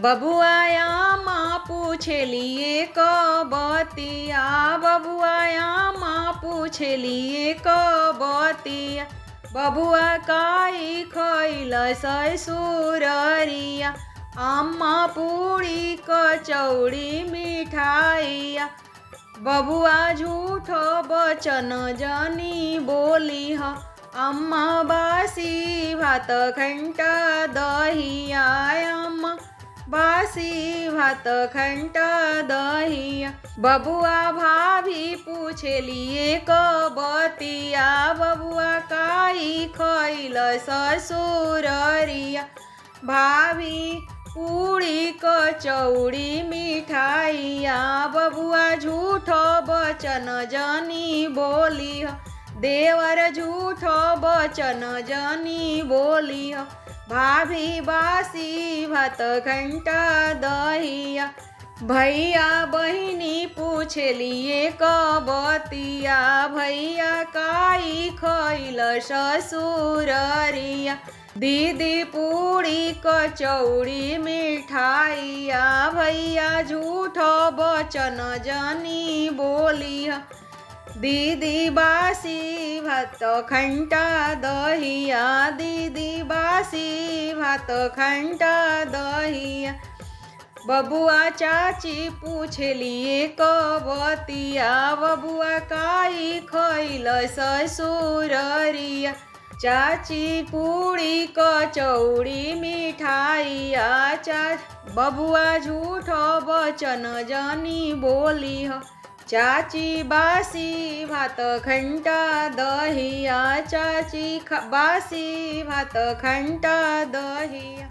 बबुआयाમાં પૂછેલી એક બતિયા, બબુઆયામાં પૂછેલી એક બતિયા, બબુઆ કાઈ ખઈલ સસુરરિયા, આમાં પૂરી કચौड़ी મીઠાઈયા, બબુઆ झूठो बचन जनी बोली ह, अम्मा बासी भात खंटा दहिया, अम्मा बासी भात खंटा दहिया, बबुआ भाभी पूछेली एक बतिया, बबुआ काई खइल ससुररिया, भाभी पूरी कचौड़ी मिठाइया, बबुआ झूठो बचन जनी बोली ह, देवर झूठो बचन जनी बोली ह, भाभी बासी भात खंटा दहिया, भैया बहिनी पूछेली एक बतिया, भैया काई खइल ससुररिया, दीदी पूरी कचौड़ी मिठाइया, भैया झूठो बचन जनी बोली ह, दीदी बासी भात खंटा दहिया, दीदी बासी भात खंटा दहिया, बबुआ चाची पूछेली एक बतिया, बबुआ काई खइल ससुररिया, चाची पूरी कचौड़ी मिठाइया, बबुआ झूठो बचन जनी बोली ह, चाची बासी भात खंटा दहिया, चाची बासी भात खंटा दहिया।